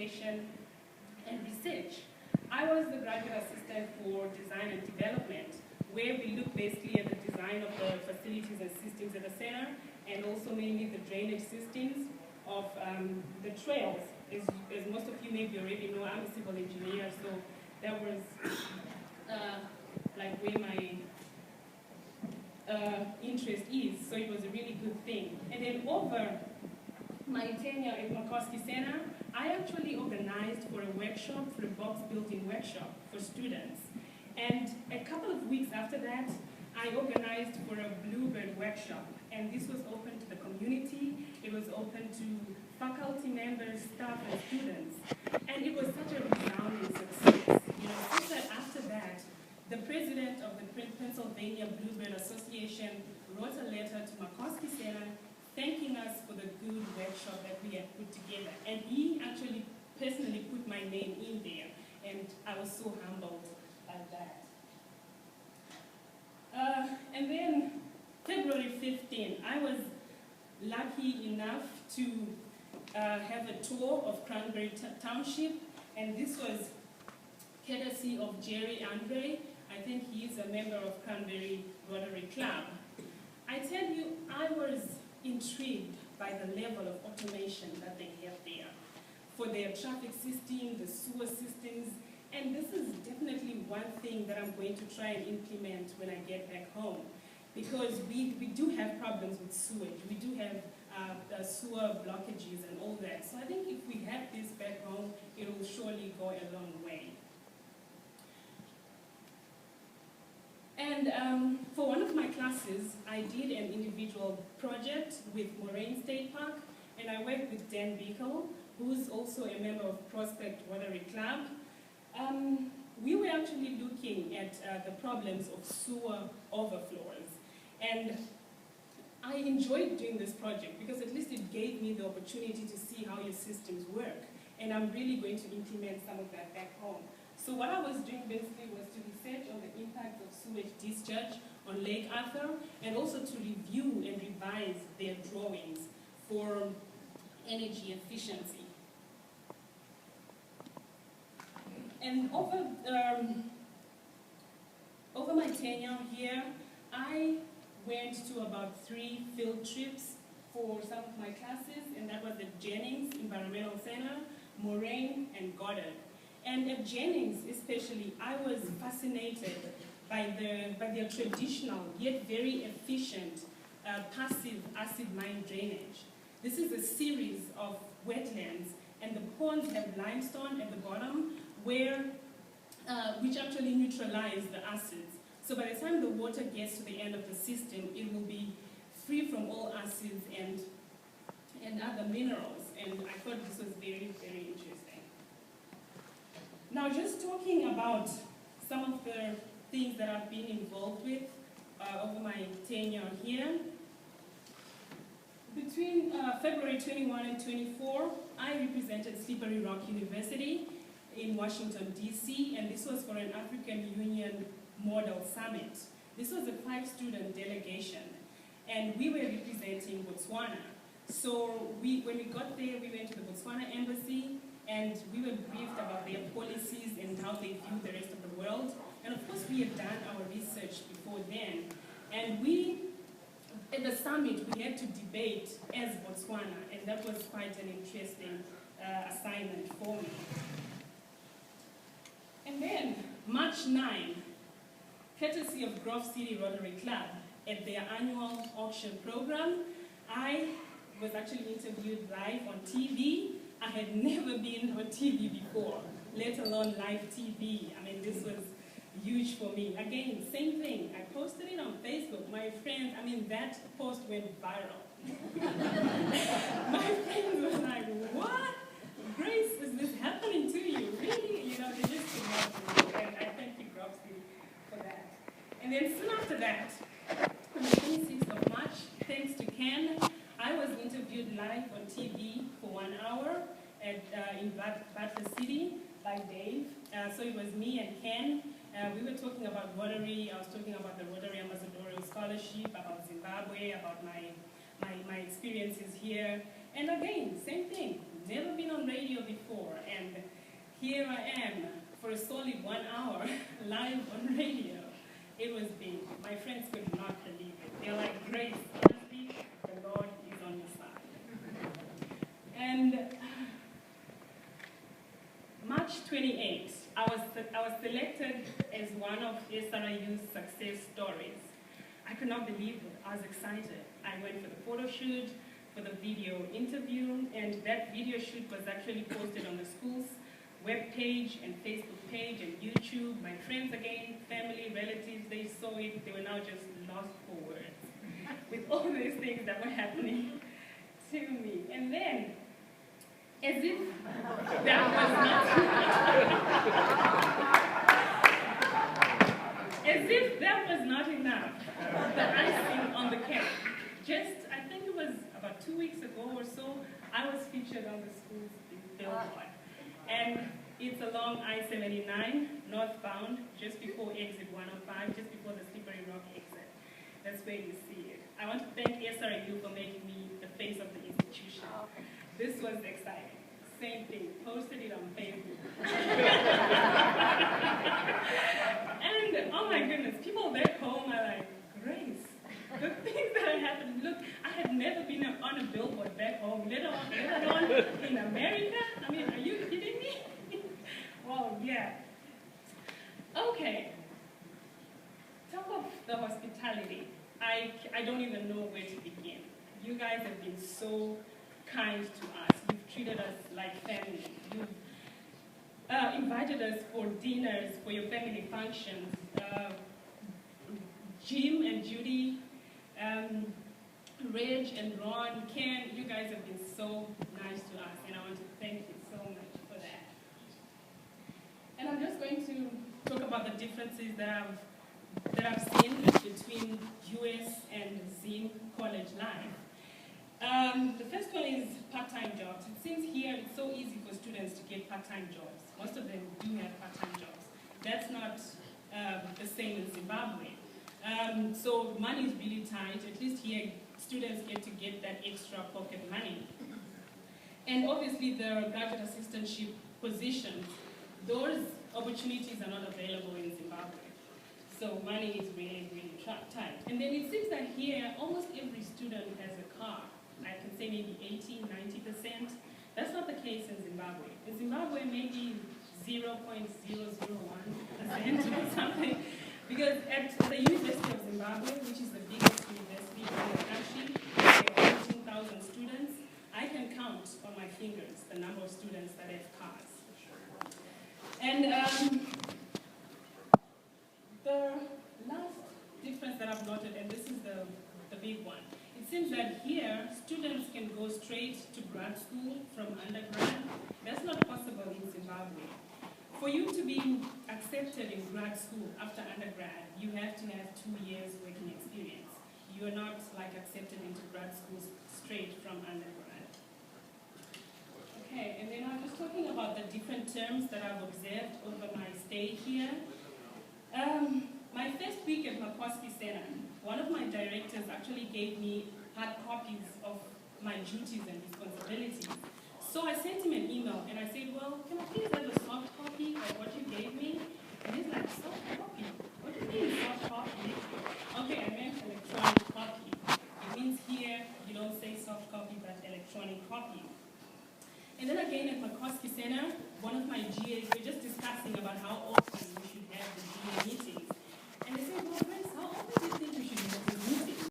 innovation, and research. I was the graduate assistant for design and development, where we look basically at the design of the facilities and systems at the center, and also mainly the drainage systems of the trails. As most of you maybe already know, I'm a civil engineer, so that was like where my interest is, so it was a really good thing. And then over my tenure at McCoskey Center, I actually organized for a workshop, for a box building workshop for students. And a couple of weeks after that, I organized for a bluebird workshop. And this was open to the community, it was open to faculty members, staff, and students. And it was such a resounding success. You know, such that after that, the president of the Pennsylvania Bluebird Association wrote a letter to McCoskey Center thanking us for the good workshop that we had put together. And he actually personally put my name in there, and I was so humbled by that. And then February 15, I was lucky enough to have a tour of Cranberry Township, and this was courtesy of Jerry Andre. I think he is a member of Cranberry Rotary Club. I tell you, I was intrigued by the level of automation that they have there for their traffic system, the sewer systems, and this is definitely one thing that I'm going to try and implement when I get back home, because we do have problems with sewage. We do have sewer blockages and all that. So I think if we have this back home, it will surely go a long way. And for one of my classes, I did an individual project with Moraine State Park, and I worked with Dan Bickel, who's also a member of Prospect Rotary Club. We were actually looking at the problems of sewer overflows. And I enjoyed doing this project because at least it gave me the opportunity to see how your systems work. And I'm really going to implement some of that back home. So what I was doing basically was to research on the impact of sewage discharge on Lake Arthur, and also to review and revise their drawings for energy efficiency. And over my tenure here, I went to about 3 field trips for some of my classes, and that was at Jennings Environmental Center, Moraine, and Goddard. And at Jennings especially, I was fascinated by their traditional yet very efficient passive acid mine drainage. This is a series of wetlands, and the ponds have limestone at the bottom, which actually neutralize the acids. So by the time the water gets to the end of the system, it will be free from all acids and other minerals. And I thought this was very, very interesting. Now, just talking about some of the things that I've been involved with over my tenure here. Between February 21 and 24, I represented Slippery Rock University in Washington, D.C., and this was for an African Union Model Summit. This was a 5-student delegation, and we were representing Botswana. So when we got there, we went to the Botswana embassy, and we were briefed about their policies and how they view the rest of the world. And of course, we had done our research before then. And at the summit, we had to debate as Botswana, and that was quite an interesting assignment for me. And then, March 9, courtesy of Grove City Rotary Club, at their annual auction program, I was actually interviewed live on TV. I had never been on TV before, let alone live TV. I mean, this was huge for me. Again, same thing. I posted it on Facebook. My friends, I mean, that post went viral. My friends were like, what? Grace, is this happening to you? Really? You know, they just could not believe it. And I thank you, Grove City, for that. And then soon after that, on the 26th of March, thanks to Ken, I was interviewed live on TV for 1 hour in Butler City by Dave. So it was me and Ken. We were talking about Rotary. I was talking about the Rotary Ambassadorial Scholarship, about Zimbabwe, about my experiences here. And again, same thing. Never been on radio before. And here I am for a solid 1 hour live on radio. It was big. My friends could not believe it. They're like, Grace, honestly, the Lord is on your side. And March 28th, I was selected as one of SRIU's success stories. I could not believe it. I was excited. I went for the photo shoot, for the video interview, and that video shoot was actually posted on the school's webpage and Facebook page and YouTube. My friends again, family, relatives, they saw it. They were now just lost for words with all these things that were happening to me. And then, as if that was not as if that was not enough, the icing on the cake. Just, I think it was about 2 weeks ago or so, I was featured on the school's billboard. And it's along I-79, northbound, just before exit 105, just before the Slippery Rock exit. That's where you see it. I want to thank SRU for making me the face of the institution. This was exciting. Same thing, posted it on Facebook. And oh my goodness, people back home are like, Grace, the things that had happened. Look, I had never been on a billboard back home, let alone in America. I mean, are you kidding me? Well, yeah. Okay. Talk of the hospitality. I don't even know where to begin. You guys have been so kind to us. You've treated us like family. You've invited us for dinners, for your family functions. Jim and Judy, Reg and Ron, Ken, you guys have been so nice to us, and I want to thank you so much for that. And I'm just going to talk about the differences that I've seen between US and Zim college life. The first one is part-time jobs. It seems here it's so easy for students to get part-time jobs. Most of them do have part-time jobs. That's not the same in Zimbabwe. So money is really tight. At least here, students get that extra pocket money. And obviously the graduate assistantship positions, those opportunities are not available in Zimbabwe. So money is really, really tight. And then it seems that here, almost every student has a car. I can say maybe 80, 90%. That's not the case in Zimbabwe. In Zimbabwe, maybe 0.001% or something. Because at the University of Zimbabwe, which is the biggest university in the country, there are 14,000 students. I can count on my fingers the number of students that have cars. And the last difference that I've noted, and this is the big one, it seems that here, students can go straight to grad school from undergrad. That's not possible in Zimbabwe. For you to be accepted in grad school after undergrad, you have to have 2 years working experience. You are not like accepted into grad school straight from undergrad. Okay, and then I'm just talking about the different terms that I've observed over my stay here. My first week at Makoski Center, one of my directors actually gave me hard copies of my duties and responsibilities. So I sent him an email and I said, well, can I please have a soft copy of what you gave me? And he's like, soft copy? What do you mean soft copy? Okay, I meant electronic copy. It means here you don't say soft copy, but electronic copy. And then again at Makoski Center, one of my GAs, we're just discussing about how